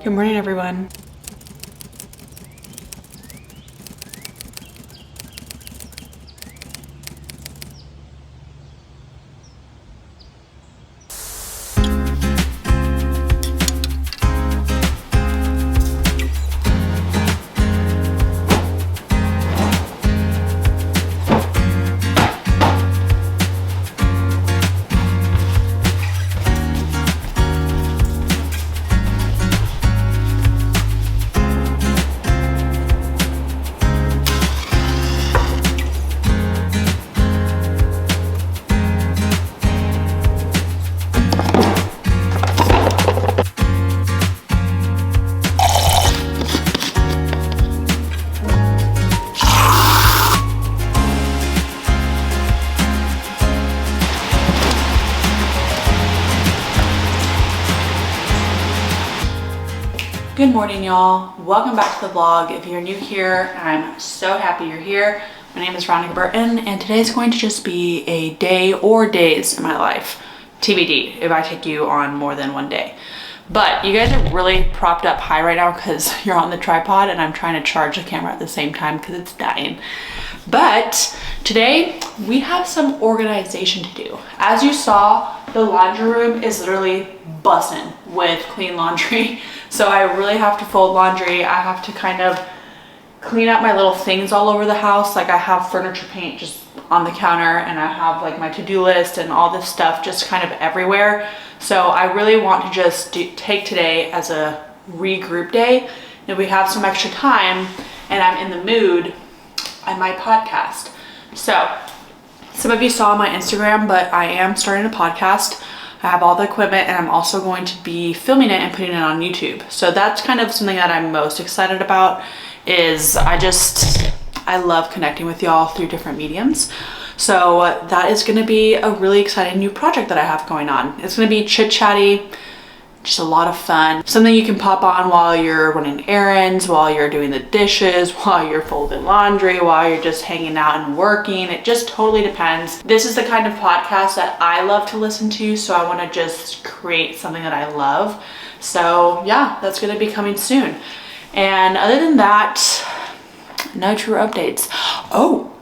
Good morning, everyone. Good morning, y'all. Welcome back to the vlog. If you're new here, I'm so happy you're here. My name is Veronica Burton, and today's going to just be a day or days in my life. TBD, if I take you on more than one day. But you guys are really propped up high right now because you're on the tripod and I'm trying to charge the camera at the same time because it's dying. But today we have some organization to do. As you saw, the laundry room is literally busting with clean laundry. So I really have to fold laundry. I have to kind of clean up my little things all over the house. Like I have furniture paint just on the counter, and I have like my to-do list and all this stuff just kind of everywhere. So I really want to just take today as a regroup day. If we have some extra time and I'm in the mood, I might podcast. So some of you saw my Instagram, but I am starting a podcast. I have all the equipment and I'm also going to be filming it and putting it on YouTube. So that's kind of something that I'm most excited about. Is I love connecting with y'all through different mediums. So that is going to be a really exciting new project that I have going on. It's going to be chit chatty, just a lot of fun. Something you can pop on while you're running errands, while you're doing the dishes, while you're folding laundry, while you're just hanging out and working. It just totally depends. This is the kind of podcast that I love to listen to, so I want to just create something that I love. So yeah, that's going to be coming soon. And other than that, no true updates. Oh,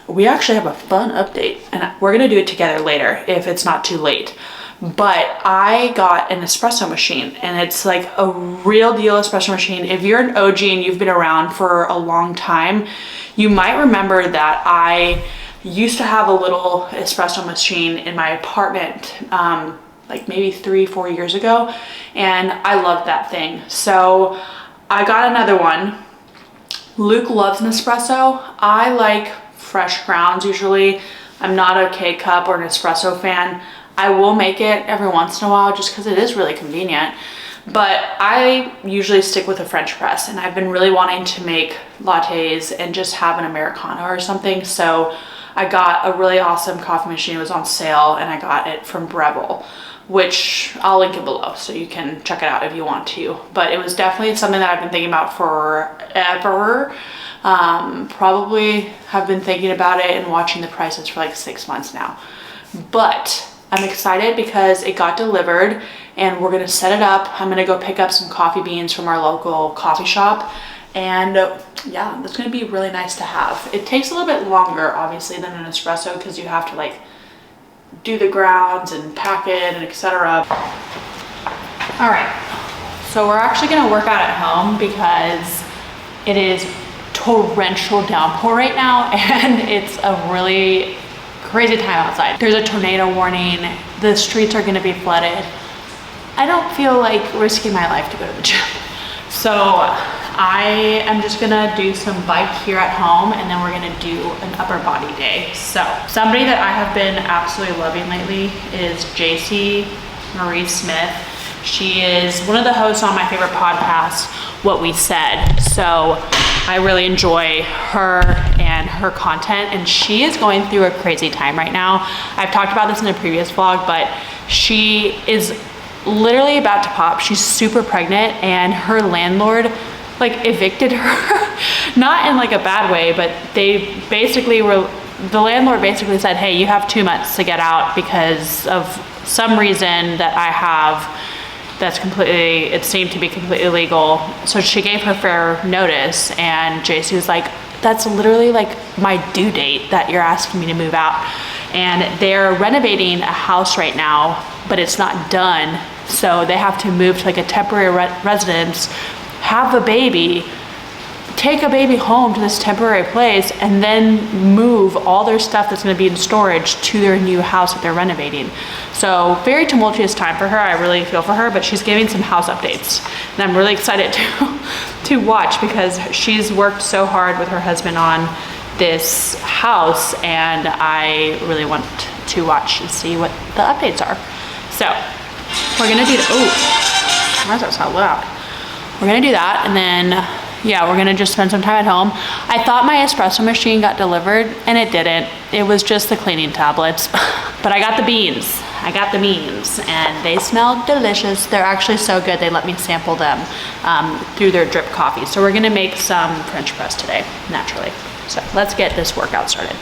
we actually have a fun update, and we're going to do it together later if it's not too late. But I got an espresso machine, and it's like a real deal espresso machine. If you're an OG and you've been around for a long time, you might remember that I used to have a little espresso machine in my apartment like maybe 3-4 years ago, and I loved that thing. So I got another one. Luke loves an espresso. I like fresh grounds usually. I'm not a K-cup or an espresso fan. I will make it every once in a while just because it is really convenient, but I usually stick with a French press, and I've been really wanting to make lattes and just have an Americano or something. So I got a really awesome coffee machine. It was on sale and I got it from Breville, which I'll link it below so you can check it out if you want to. But it was definitely something that I've been thinking about forever. Probably have been thinking about it and watching the prices for like 6 months now. But I'm excited because it got delivered and we're gonna set it up. I'm gonna go pick up some coffee beans from our local coffee shop, and yeah, that's gonna be really nice to have. It takes a little bit longer obviously than an espresso because you have to like do the grounds and pack it and etc. All right, so we're actually gonna work out at home because it is torrential downpour right now and it's a really crazy time outside. There's a tornado warning. The streets are gonna be flooded. I don't feel like risking my life to go to the gym. So I am just gonna do some bike here at home, and then we're gonna do an upper body day. So somebody that I have been absolutely loving lately is Jacie Marie Smith. She is one of the hosts on my favorite podcast, What We Said. So I really enjoy her and her content, and she is going through a crazy time right now. I've talked about this in a previous vlog, but she is literally about to pop. She's super pregnant, and her landlord like evicted her. Not in like a bad way, but they basically were, the landlord basically said, hey, you have 2 months to get out because of some reason that I have it seemed to be completely legal. So she gave her fair notice, and Jacie was like, that's literally like my due date that you're asking me to move out. And they're renovating a house right now, but it's not done. So they have to move to like a temporary residence, have a baby, take a baby home to this temporary place, and then move all their stuff that's gonna be in storage to their new house that they're renovating. So very tumultuous time for her. I really feel for her, but she's giving some house updates. And I'm really excited to watch, because she's worked so hard with her husband on this house, and I really want to watch and see what the updates are. So we're gonna do, oh, why is that so loud? We're gonna do that, and then yeah, we're gonna just spend some time at home. I thought my espresso machine got delivered, and it didn't. It was just the cleaning tablets. But I got the beans. And they smell delicious. They're actually so good, they let me sample them through their drip coffee. So we're gonna make some French press today, naturally. So let's get this workout started.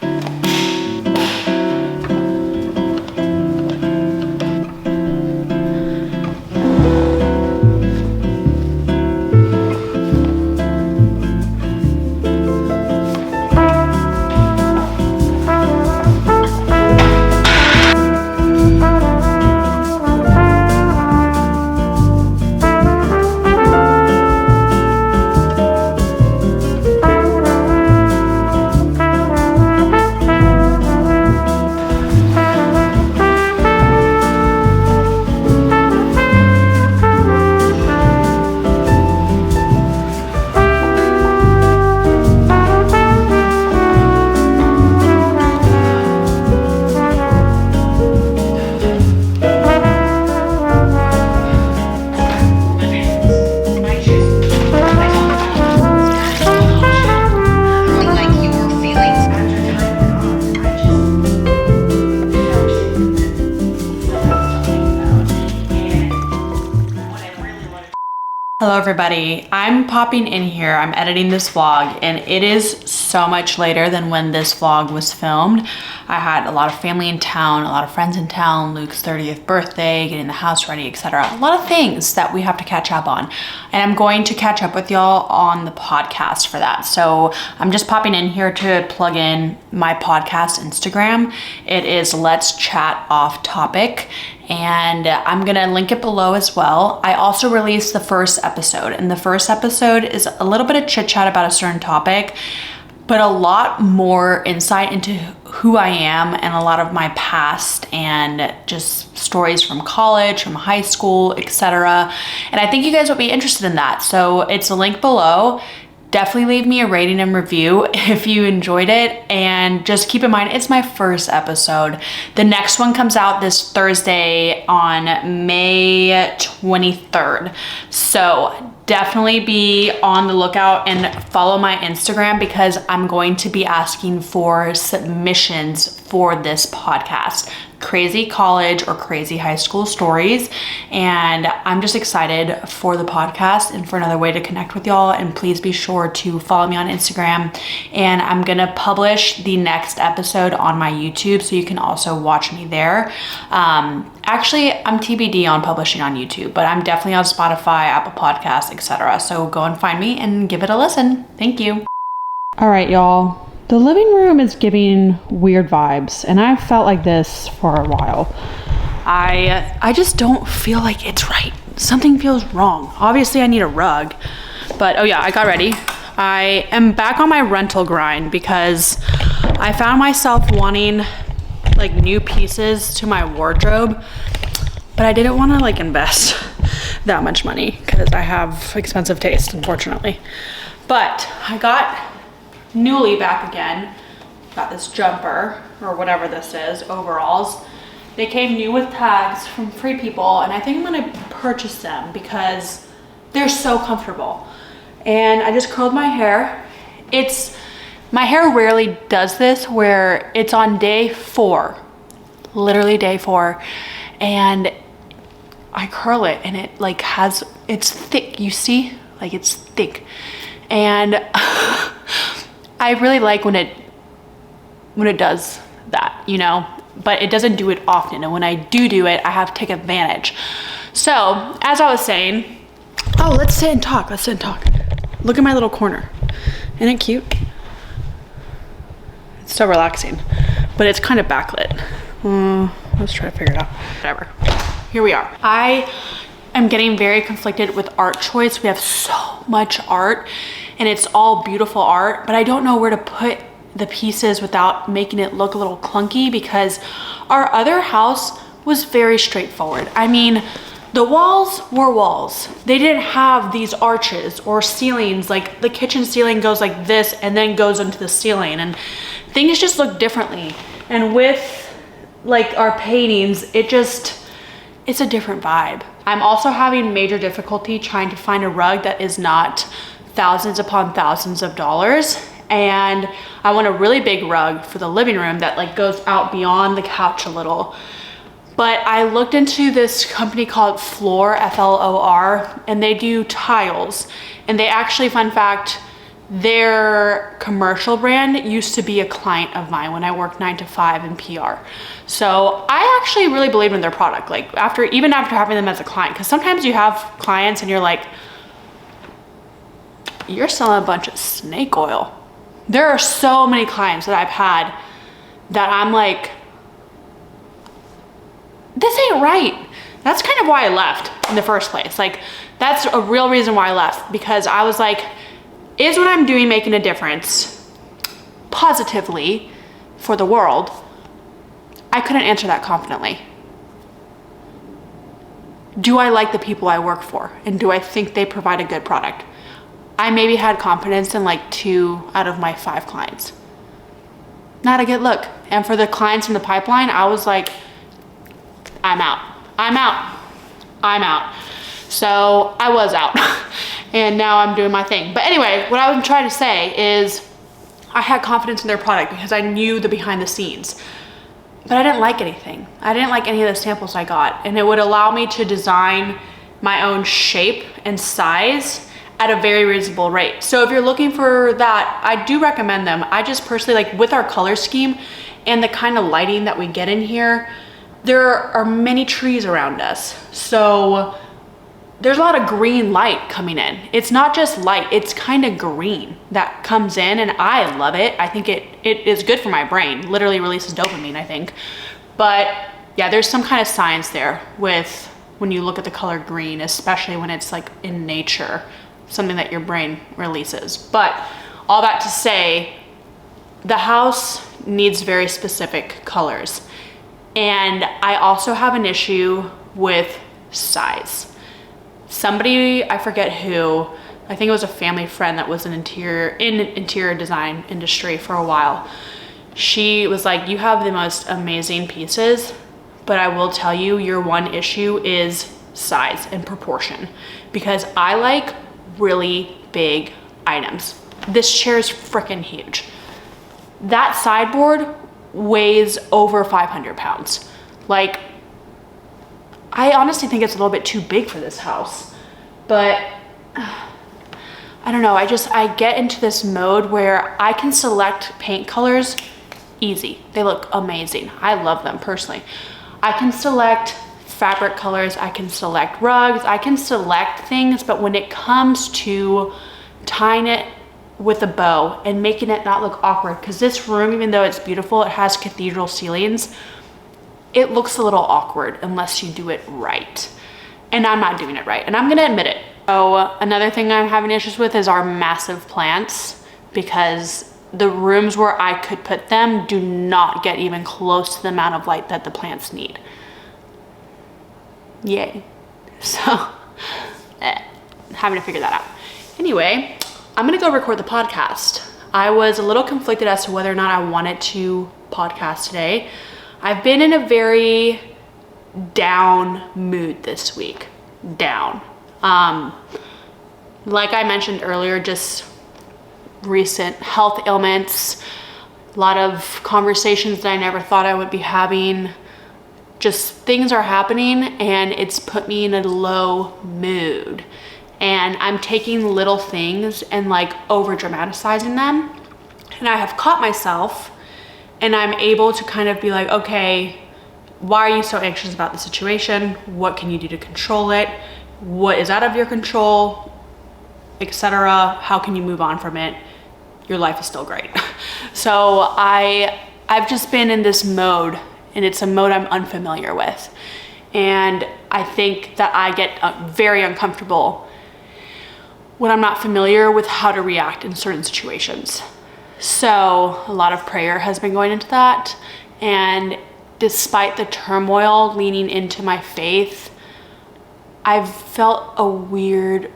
Hello everybody, I'm popping in here, I'm editing this vlog, and it is so much later than when this vlog was filmed. I had a lot of family in town, a lot of friends in town, Luke's 30th birthday, getting the house ready, etc. A lot of things that we have to catch up on. And I'm going to catch up with y'all on the podcast for that. So I'm just popping in here to plug in my podcast Instagram. It is Let's Chat Off Topic, and I'm gonna link it below as well. I also released the first episode, and the first episode is a little bit of chit chat about a certain topic, but a lot more insight into who I am and a lot of my past and just stories from college, from high school, etc. And I think you guys will be interested in that. So it's a link below. Definitely leave me a rating and review if you enjoyed it. And just keep in mind, it's my first episode. The next one comes out this Thursday on May 23rd. So definitely be on the lookout and follow my Instagram, because I'm going to be asking for submissions for this podcast. Crazy college or crazy high school stories. And I'm just excited for the podcast and for another way to connect with y'all. And please be sure to follow me on Instagram. And I'm gonna publish the next episode on my YouTube, so you can also watch me there. Actually, I'm TBD on publishing on YouTube, but I'm definitely on Spotify, Apple Podcasts, etc. So go and find me and give it a listen. Thank you. All right, y'all. The living room is giving weird vibes, and I've felt like this for a while. I just don't feel like it's right. Something feels wrong. Obviously, I need a rug, but oh yeah, I got ready. I am back on my rental grind because I found myself wanting like new pieces to my wardrobe, but I didn't want to like invest that much money because I have expensive taste, unfortunately. But I got newly back again, got this jumper or whatever this is, overalls. They came new with tags from Free People, and I think I'm gonna purchase them because they're so comfortable. And I just curled my hair. My hair rarely does this, where it's on day 4, literally day 4, and I curl it and it like it's thick, you see? Like it's thick. And I really like when it does that, you know, but it doesn't do it often. And when I do it, I have to take advantage. So as I was saying, oh, let's sit and talk. Let's sit and talk. Look at my little corner. Isn't it cute? It's so relaxing, but it's kind of backlit. Let's try to figure it out. Whatever. Here we are. I am getting very conflicted with art choice. We have so much art and it's all beautiful art, but I don't know where to put the pieces without making it look a little clunky because our other house was very straightforward. I mean, the walls were walls. They didn't have these arches or ceilings, like the kitchen ceiling goes like this and then goes into the ceiling, and things just look differently. And with like our paintings, it's a different vibe. I'm also having major difficulty trying to find a rug that is not thousands upon thousands of dollars. And I want a really big rug for the living room that like goes out beyond the couch a little. But I looked into this company called Floor, F-L-O-R, and they do tiles. And they actually, fun fact, their commercial brand used to be a client of mine when I worked 9 to 5 in PR. So I actually really believed in their product, like even after having them as a client, because sometimes you have clients and you're like, you're selling a bunch of snake oil. There are so many clients that I've had that I'm like, this ain't right. That's kind of why I left in the first place. Like, that's a real reason why I left, because I was like, is what I'm doing making a difference positively for the world? I couldn't answer that confidently. Do I like the people I work for? And do I think they provide a good product? I maybe had confidence in like 2 out of my 5 clients. Not a good look. And for the clients in the pipeline, I was like, I'm out. I'm out. I'm out. So I was out and now I'm doing my thing. But anyway, what I was trying to say is I had confidence in their product because I knew the behind the scenes, but I didn't like anything. I didn't like any of the samples I got, and it would allow me to design my own shape and size at a very reasonable rate. So if you're looking for that, I do recommend them. I just personally, like with our color scheme and the kind of lighting that we get in here, there are many trees around us. So there's a lot of green light coming in. It's not just light, it's kind of green that comes in, and I love it. I think it is good for my brain. Literally releases dopamine, I think. But yeah, there's some kind of science there with when you look at the color green, especially when it's like in nature, something that your brain releases. But all that to say, the house needs very specific colors. And I also have an issue with size. Somebody, I forget who, I think it was a family friend that was in interior design industry for a while. She was like, you have the most amazing pieces, but I will tell you, your one issue is size and proportion, because I like really big items. This chair is freaking huge. That sideboard weighs over 500 pounds. Like, I honestly think it's a little bit too big for this house, but I don't know. I get into this mode where I can select paint colors easy. They look amazing. I love them personally. I can select fabric colors. I can select rugs. I can select things, but when it comes to tying it with a bow and making it not look awkward, because this room, even though it's beautiful, it has cathedral ceilings, it looks a little awkward unless you do it right. And I'm not doing it right, and I'm gonna admit it. So another thing I'm having issues with is our massive plants, because the rooms where I could put them do not get even close to the amount of light that the plants need. Yay. So, having to figure that out. Anyway, I'm gonna go record the podcast. I was a little conflicted as to whether or not I wanted to podcast today. I've been in a very down mood this week. Down. Like I mentioned earlier, just recent health ailments, a lot of conversations that I never thought I would be having. Just things are happening and it's put me in a low mood. And I'm taking little things and like over dramatizing them. And I have caught myself, and I'm able to kind of be like, okay, why are you so anxious about the situation? What can you do to control it? What is out of your control, etc.? How can you move on from it? Your life is still great. So I've just been in this mode, and it's a mode I'm unfamiliar with. And I think that I get very uncomfortable when I'm not familiar with how to react in certain situations. So a lot of prayer has been going into that. And despite the turmoil leaning into my faith, I've felt a weird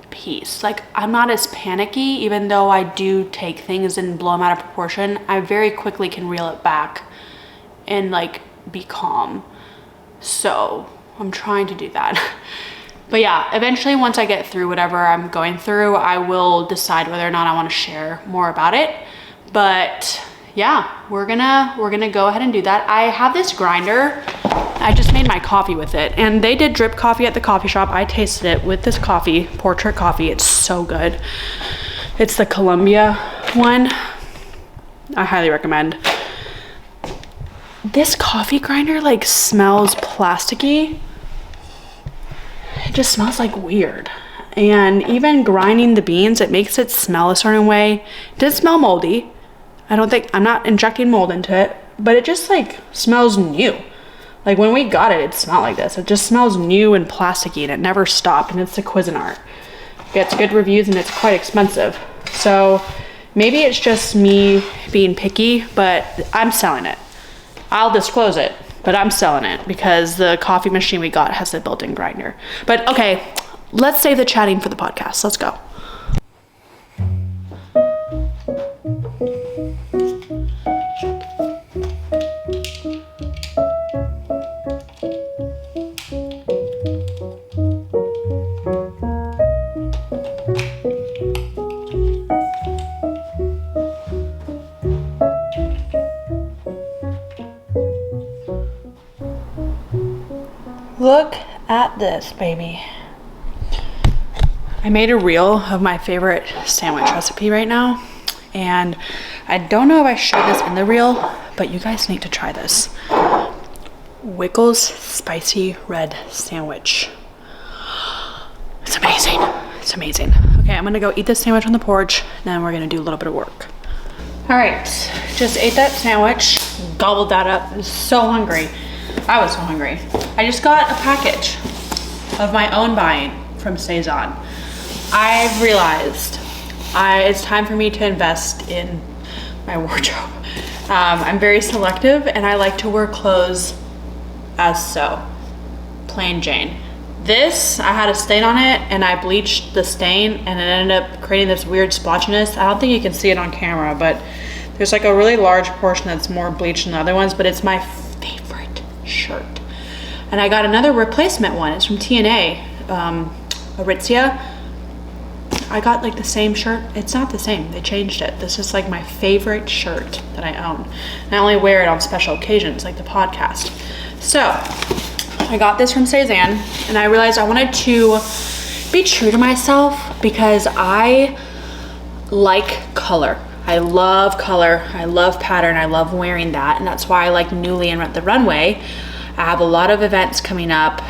peace. Like, I'm not as panicky, even though I do take things and blow them out of proportion. I very quickly can reel it back and like be calm. So I'm trying to do that. But yeah, eventually once I get through whatever I'm going through, I will decide whether or not I want to share more about it. But yeah, we're gonna go ahead and do that. I have this grinder. I just made my coffee with it, and they did drip coffee at the coffee shop. I tasted it with this coffee, Portrait Coffee. It's so good. It's the Columbia one. I highly recommend. This coffee grinder like smells plasticky. It just smells like weird. And even grinding the beans, it makes it smell a certain way. It does smell moldy. I'm not injecting mold into it, but it just like smells new. Like when we got it, it smelled like this. It just smells new and plasticky, and it never stopped. And it's the Cuisinart. It gets good reviews, and it's quite expensive. So maybe it's just me being picky, but I'm selling it. I'll disclose it, but I'm selling it because the coffee machine we got has a built-in grinder. But okay, let's save the chatting for the podcast. Let's go. Look at this, baby. I made a reel of my favorite sandwich recipe right now, and I don't know if I showed this in the reel, but you guys need to try this. Wickles spicy red sandwich. It's amazing. It's amazing. Okay, I'm gonna go eat this sandwich on the porch, and then we're gonna do a little bit of work. All right, just ate that sandwich, gobbled that up. I was so hungry. I was so hungry. I just got a package of my own buying from Sézane. I've realized it's time for me to invest in my wardrobe. I'm very selective, and I like to wear clothes as so, plain Jane. This, I had a stain on it, and I bleached the stain, and it ended up creating this weird splotchiness. I don't think you can see it on camera, but there's like a really large portion that's more bleached than the other ones, but it's my favorite shirt. And I got another replacement one. It's from TNA, Aritzia. I got like the same shirt. It's not the same. They changed it. This is like my favorite shirt that I own. And I only wear it on special occasions like the podcast. So I got this from Sézane, and I realized I wanted to be true to myself because I like color. I love color. I love pattern. I love wearing that. And that's why I like Nuuly and Rent the Runway. I have a lot of events coming up.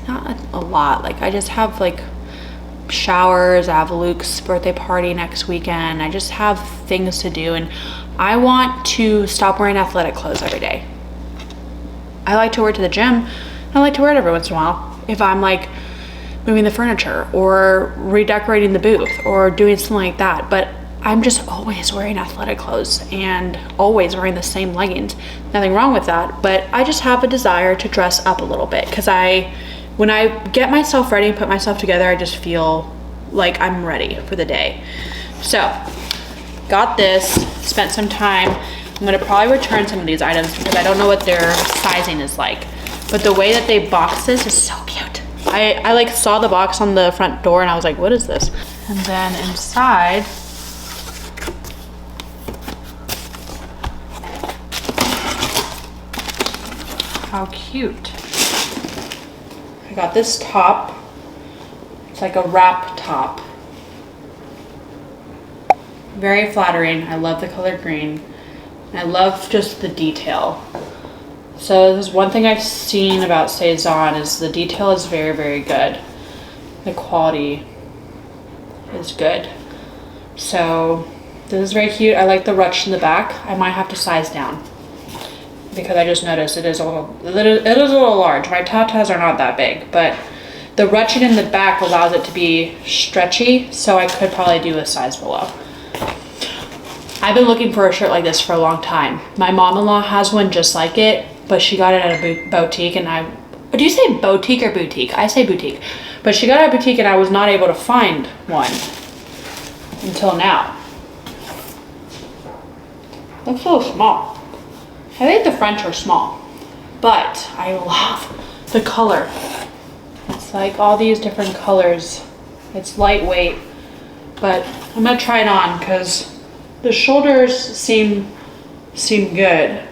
Not a lot. Like I just have like showers. I have Luke's birthday party next weekend. I just have things to do, and I want to stop wearing athletic clothes every day. I like to wear it to the gym. I like to wear it every once in a while if I'm like moving the furniture or redecorating the booth or doing something like that. But I'm just always wearing athletic clothes and always wearing the same leggings. Nothing wrong with that, but I just have a desire to dress up a little bit because when I get myself ready and put myself together, I just feel like I'm ready for the day. So, got this, spent some time. I'm gonna probably return some of these items because I don't know what their sizing is like. But the way that they box this is so cute. I like saw the box on the front door and I was like, what is this? And then inside, how cute. I got this top. It's like a wrap top. Very flattering. I love the color green. I love just the detail. So this is one thing I've seen about Sézane is the detail is very, very good. The quality is good. So this is very cute. I like the ruch in the back. I might have to size down because I just noticed it is a little large. My tatas are not that big, but the ruching in the back allows it to be stretchy, so I could probably do a size below. I've been looking for a shirt like this for a long time. My mom-in-law has one just like it, but she got it at a boutique, and do you say boutique or boutique? I say boutique. But she got it at a boutique and I was not able to find one until now. Looks a little small. I think the French are small, but I love the color. It's like all these different colors. It's lightweight, but I'm gonna try it on because the shoulders seem good.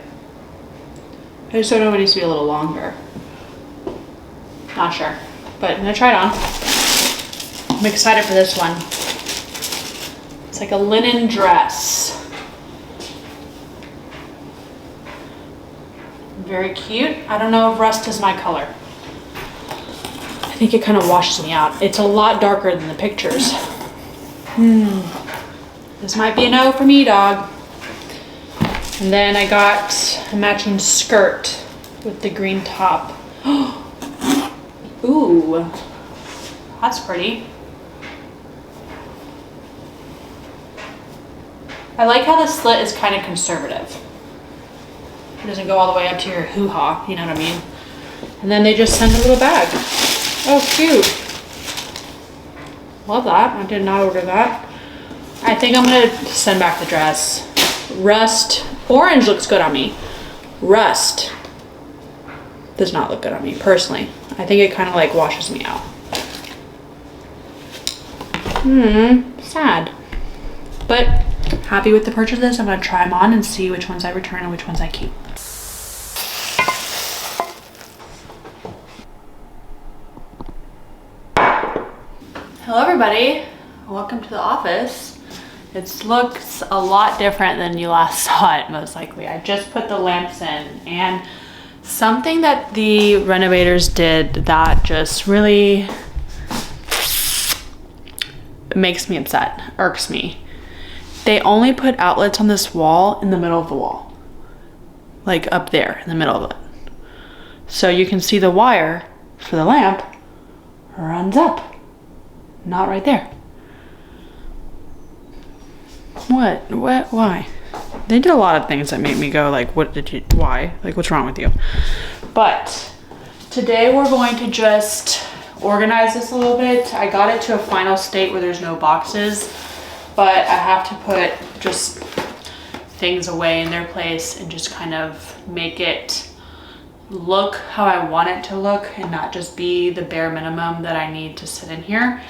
I just don't know if it needs to be a little longer. Not sure, but I'm gonna try it on. I'm excited for this one. It's like a linen dress. Very cute. I don't know if rust is my color. I think it kind of washes me out. It's a lot darker than the pictures. This might be a no for me, dog. And then I got a matching skirt with the green top. Ooh, that's pretty. I like how the slit is kind of conservative. It doesn't go all the way up to your hoo-ha, you know what I mean? And then they just send a little bag. Oh, cute. Love that. I did not order that. I think I'm gonna send back the dress. Rust. Orange looks good on me. Rust does not look good on me, personally. I think it kind of like washes me out. Sad. But happy with the purchases. I'm gonna try them on and see which ones I return and which ones I keep. Hello everybody, welcome to the office. It looks a lot different than you last saw it, most likely. I just put the lamps in, and something that the renovators did that just really makes me upset, irks me. They only put outlets on this wall in the middle of the wall. Like up there in the middle of it. So you can see the wire for the lamp runs up. Not right there. What? Why? They did a lot of things that made me go like, why? Like, what's wrong with you? But today we're going to just organize this a little bit. I got it to a final state where there's no boxes, but I have to put just things away in their place and just kind of make it look how I want it to look and not just be the bare minimum that I need to sit in here.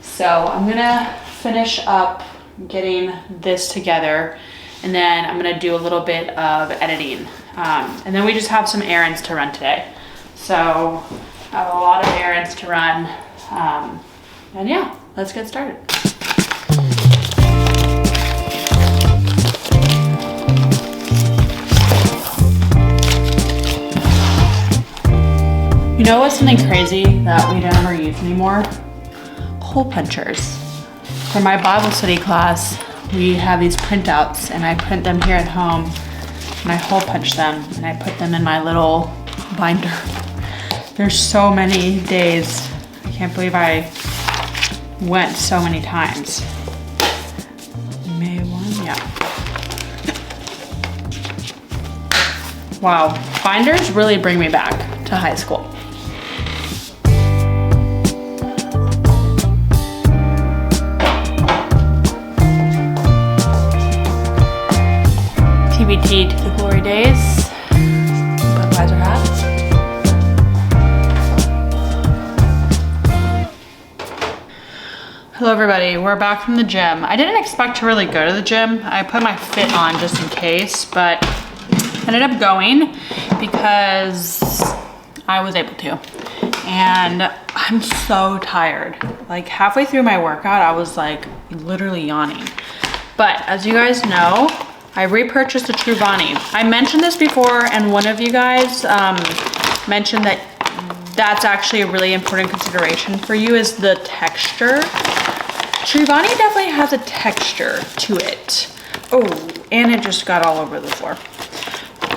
So I'm gonna finish up getting this together, and then I'm gonna do a little bit of editing. And then we just have some errands to run today. So I have a lot of errands to run. And yeah, let's get started. You know what's something crazy that we don't ever use anymore? Hole punchers. For my Bible study class, we have these printouts, and I print them here at home, and I hole punch them, and I put them in my little binder. There's so many days. I can't believe I went so many times. May 1, yeah. Wow, binders really bring me back to high school. TBT to the glory days. Budweiser hats. Hello everybody, we're back from the gym. I didn't expect to really go to the gym. I put my fit on just in case, but I ended up going because I was able to. And I'm so tired. Like halfway through my workout, I was like literally yawning. But as you guys know, I repurchased the Truvani. I mentioned this before, and one of you guys mentioned that that's actually a really important consideration for you is the texture. Truvani definitely has a texture to it. Oh, and it just got all over the floor.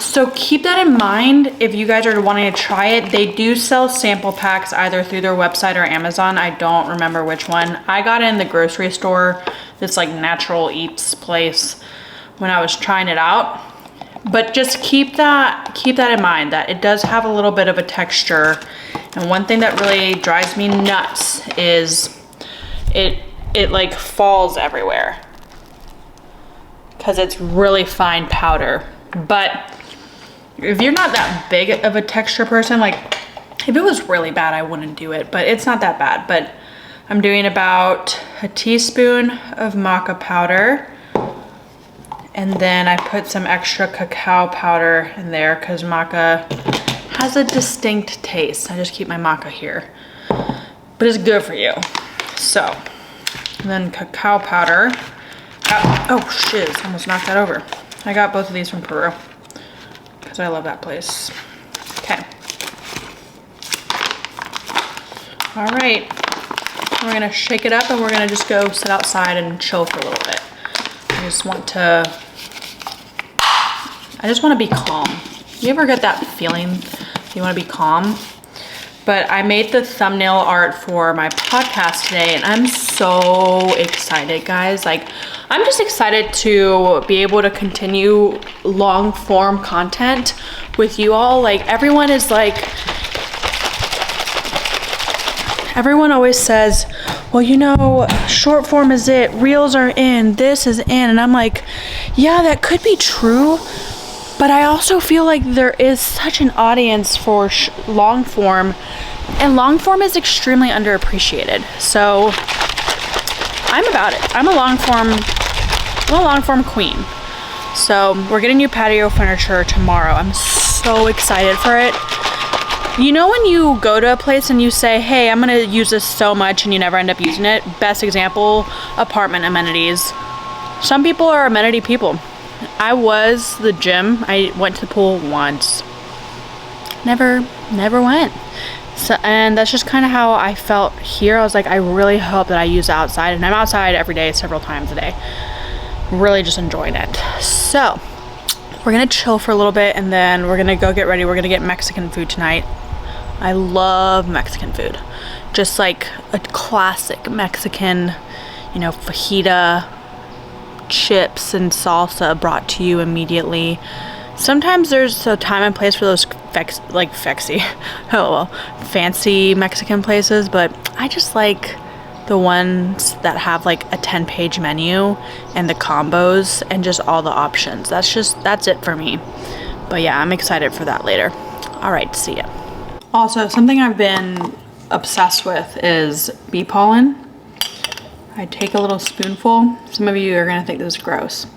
So keep that in mind if you guys are wanting to try it. They do sell sample packs either through their website or Amazon. I don't remember which one. I got it in the grocery store, this like Natural Eats place, when I was trying it out. But just keep that in mind, that it does have a little bit of a texture. And one thing that really drives me nuts is it like falls everywhere because it's really fine powder. But if you're not that big of a texture person, like if it was really bad, I wouldn't do it, but it's not that bad. But I'm doing about a teaspoon of maca powder. And then I put some extra cacao powder in there because maca has a distinct taste. I just keep my maca here, but it's good for you. So, and then cacao powder. Oh shiz, almost knocked that over. I got both of these from Peru because I love that place. Okay. All right, we're gonna shake it up and we're gonna just go sit outside and chill for a little bit. I just want to be calm. You ever get that feeling you want to be calm? But I made the thumbnail art for my podcast today and I'm so excited, guys. Like, I'm just excited to be able to continue long form content with you all. Like, everyone always says, well, you know, short form is it, reels are in, this is in. And I'm like, yeah, that could be true. But I also feel like there is such an audience for long form, and long form is extremely underappreciated. So I'm about it. I'm a long form queen. So we're getting new patio furniture tomorrow. I'm so excited for it. You know when you go to a place and you say, hey, I'm gonna use this so much and you never end up using it? Best example, apartment amenities. Some people are amenity people. I was the gym. I went to the pool once. Never went. So, and that's just kind of how I felt here. I was like, I really hope that I use outside, and I'm outside every day, several times a day. Really just enjoying it. So we're gonna chill for a little bit and then we're gonna go get ready. We're gonna get Mexican food tonight. I love Mexican food. Just like a classic Mexican, you know, fajita, chips and salsa brought to you immediately. Sometimes there's a time and place for those fancy Mexican places, but I just like the ones that have like a 10-page menu and the combos and just all the options. That's it for me. But yeah, I'm excited for that later. All right, see ya. Also, something I've been obsessed with is bee pollen. I take a little spoonful. Some of you are gonna think this is gross.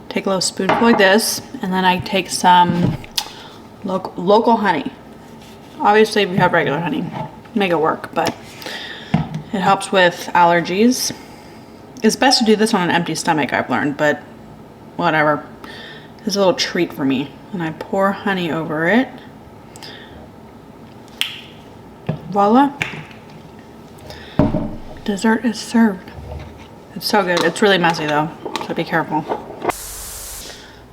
Take a little spoonful like this, and then I take some local honey. Obviously, if you have regular honey, make it work, but it helps with allergies. It's best to do this on an empty stomach, I've learned, but whatever. It's a little treat for me. And I pour honey over it. Voila. Dessert is served. It's so good. It's really messy though, so be careful.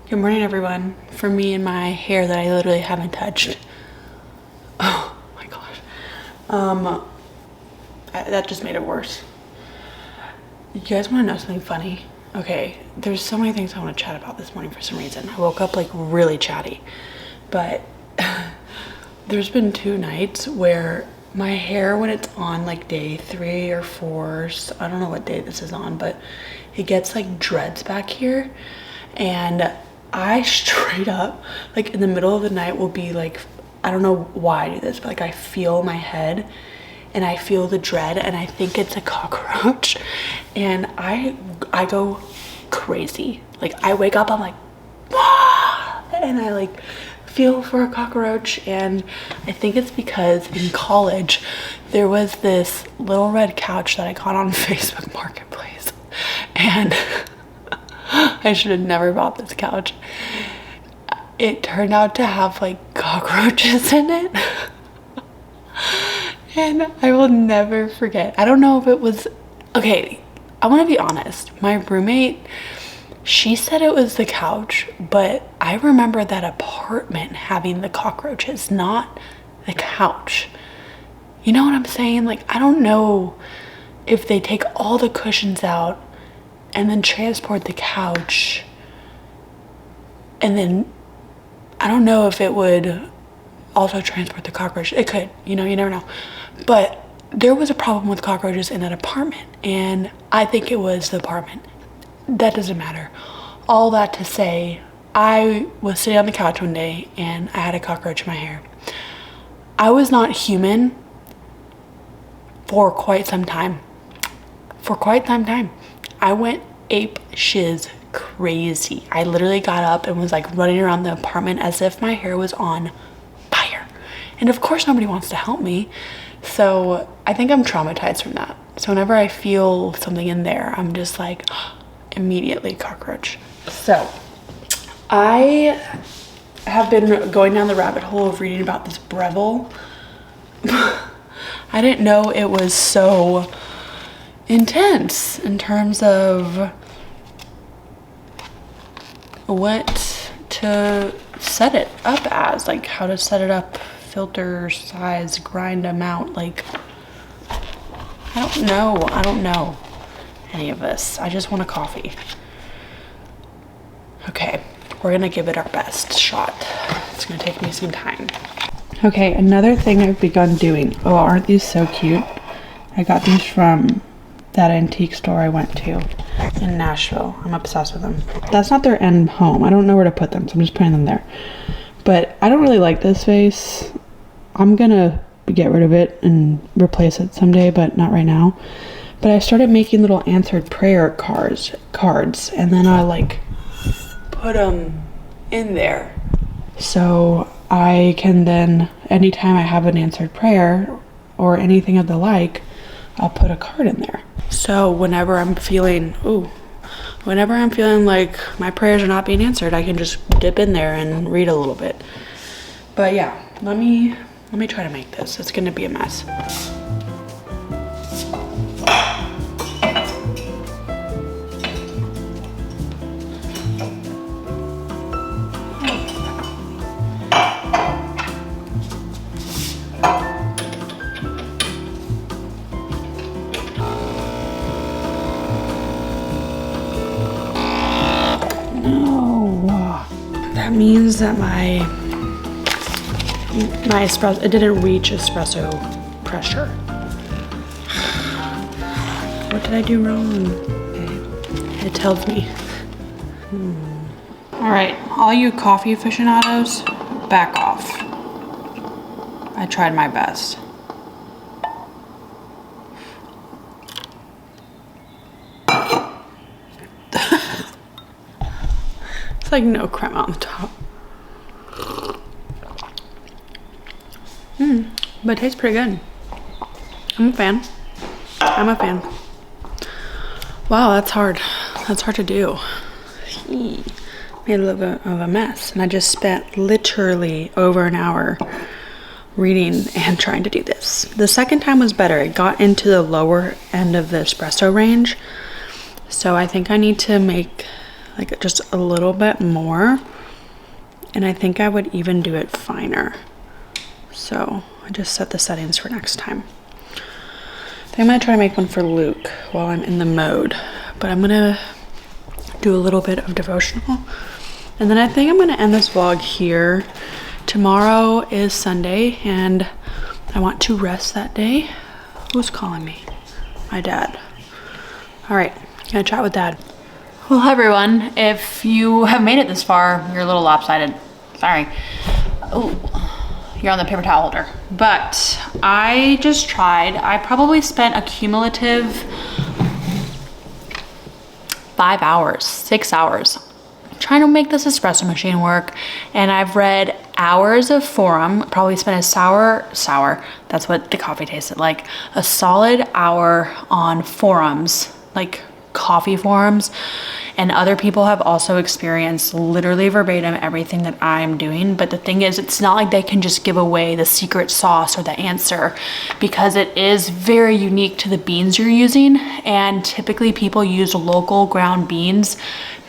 Good morning, everyone. For me and my hair that I literally haven't touched. Oh my gosh. That just made it worse. You guys want to know something funny? Okay, there's so many things I want to chat about this morning for some reason. I woke up like really chatty, but there's been 2 nights where my hair, when it's on like day 3 or 4, so I don't know what day this is on, but it gets like dreads back here, and I straight up, like in the middle of the night will be like, I don't know why I do this, but like I feel my head and I feel the dread and I think it's a cockroach, and I go crazy. Like I wake up, I'm like, ah! And I like feel for a cockroach. And I think it's because in college there was this little red couch that I got on Facebook Marketplace, and I should have never bought this couch. It turned out to have like cockroaches in it. And I will never forget. I don't know if it was, okay, I want to be honest. My roommate, she said it was the couch, but I remember that apartment having the cockroaches, not the couch. You know what I'm saying? Like, I don't know if they take all the cushions out and then transport the couch, and then I don't know if it would also transport the cockroach. It could, you know, you never know. But there was a problem with cockroaches in that apartment, and I think it was the apartment. That doesn't matter. All that to say, I was sitting on the couch one day and I had a cockroach in my hair. I was not human for quite some time. I went ape shiz crazy. I literally got up and was like running around the apartment as if my hair was on fire. And of course nobody wants to help me. So I think I'm traumatized from that. So whenever I feel something in there, I'm just like immediately cockroach. So I have been going down the rabbit hole of reading about this Breville. I didn't know it was so intense in terms of what to set it up as, like how to set it up, filter, size, grind amount. Like, I don't know any of this. I just want a coffee. Okay, we're gonna give it our best shot. It's gonna take me some time. Okay, another thing I've begun doing. Oh, aren't these so cute? I got these from that antique store I went to in Nashville. I'm obsessed with them. That's not their end home. I don't know where to put them, so I'm just putting them there. But I don't really like this vase. I'm gonna get rid of it and replace it someday, but not right now. But I started making little answered prayer cards, and then I like put them in there. So I can then, anytime I have an answered prayer or anything of the like, I'll put a card in there. So whenever I'm feeling like my prayers are not being answered, I can just dip in there and read a little bit. But yeah, let me try to make this. It's gonna be a mess. That means that my espresso, it didn't reach espresso pressure. What did I do wrong? Okay. It tells me. All right, all you coffee aficionados, back off. I tried my best. It's like no crema on the top. But it tastes pretty good. I'm a fan. Wow, that's hard. That's hard to do. Made a little bit of a mess. And I just spent literally over an hour reading and trying to do this. The second time was better. It got into the lower end of the espresso range. So I think I need to make like just a little bit more. And I think I would even do it finer. So I just set the settings for next time. I think I'm gonna try to make one for Luke while I'm in the mode. But I'm gonna do a little bit of devotional. And then I think I'm gonna end this vlog here. Tomorrow is Sunday and I want to rest that day. Who's calling me? My dad. All right, gonna chat with Dad. Well, hi everyone. If you have made it this far, you're a little lopsided. Sorry. Oh, you're on the paper towel holder. But I just tried. I probably spent a cumulative 5 hours, 6 hours trying to make this espresso machine work. And I've read hours of forum, probably spent a sour, that's what the coffee tasted like, a solid hour on forums, like coffee forums, and other people have also experienced literally verbatim everything that I'm doing. But the thing is, it's not like they can just give away the secret sauce or the answer, because it is very unique to the beans you're using. And typically people use local ground beans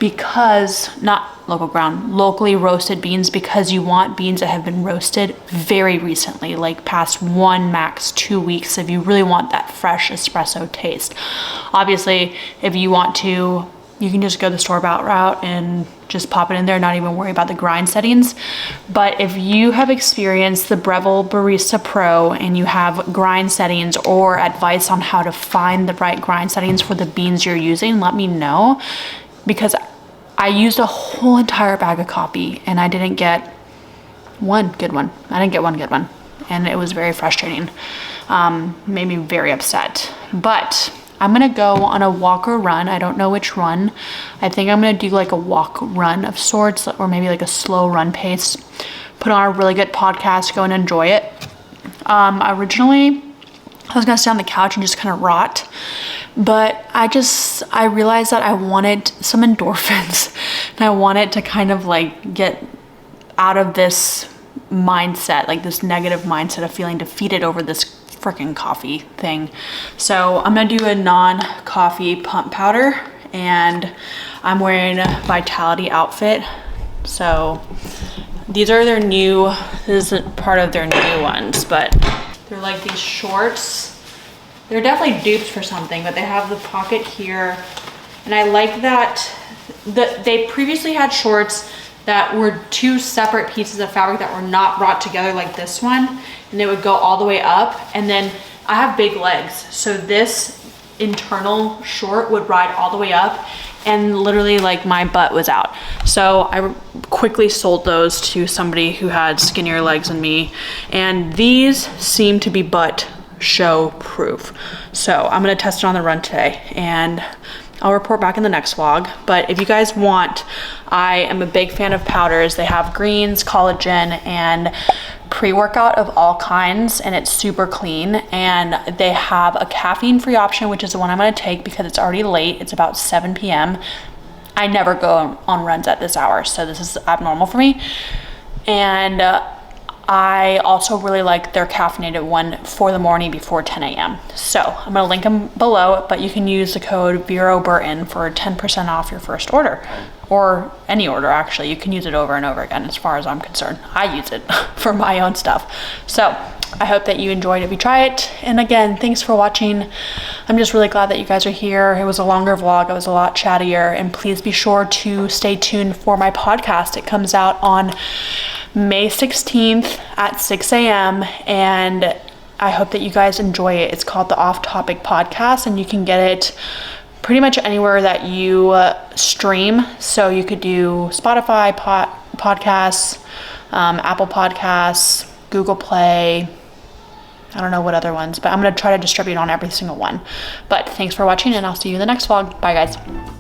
because, not local ground, locally roasted beans, because you want beans that have been roasted very recently, like past 1 max 2 weeks, if you really want that fresh espresso taste. Obviously, if you want to, you can just go the store-bought route and just pop it in there, not even worry about the grind settings. But if you have experienced the Breville Barista Pro and you have grind settings or advice on how to find the right grind settings for the beans you're using, let me know, because I used a whole entire bag of coffee and I didn't get one good one. And it was very frustrating. Made me very upset. But I'm gonna go on a walk or run. I don't know which run. I think I'm gonna do like a walk run of sorts, or maybe like a slow run pace. Put on a really good podcast, go and enjoy it. Originally, I was gonna stay on the couch and just kind of rot, but I realized that I wanted some endorphins and I wanted to kind of like get out of this mindset, like this negative mindset of feeling defeated over this freaking coffee thing. So I'm gonna do a non-coffee pump powder, and I'm wearing a Vitality outfit. So these are their new, this is part of their new ones, but they're like these shorts. They're definitely dupes for something, but they have the pocket here. And I like that they previously had shorts that were 2 separate pieces of fabric that were not brought together like this one, and they would go all the way up. And then I have big legs, so this internal short would ride all the way up, and literally like my butt was out. So I quickly sold those to somebody who had skinnier legs than me, and these seem to be butt show proof. So I'm gonna test it on the run today and I'll report back in the next vlog. But if you guys want, I am a big fan of powders. They have greens, collagen, and pre-workout of all kinds, and it's super clean. And they have a caffeine-free option, which is the one I'm gonna take because it's already late. It's about 7 p.m. I never go on runs at this hour, so this is abnormal for me. And I also really like their caffeinated one for the morning before 10 a.m. So I'm gonna link them below, but you can use the code VeroBurton for 10% off your first order, or any order actually. You can use it over and over again as far as I'm concerned. I use it for my own stuff. So I hope that you enjoyed if you try it. And again, thanks for watching. I'm just really glad that you guys are here. It was a longer vlog, it was a lot chattier, and please be sure to stay tuned for my podcast. It comes out on May 16th at 6 a.m. and I hope that you guys enjoy it. It's called the Off Topic Podcast, and you can get it pretty much anywhere that you stream. So you could do Spotify podcasts, Apple Podcasts, Google Play, I don't know what other ones, but I'm gonna try to distribute on every single one. But thanks for watching, and I'll see you in the next vlog. Bye guys.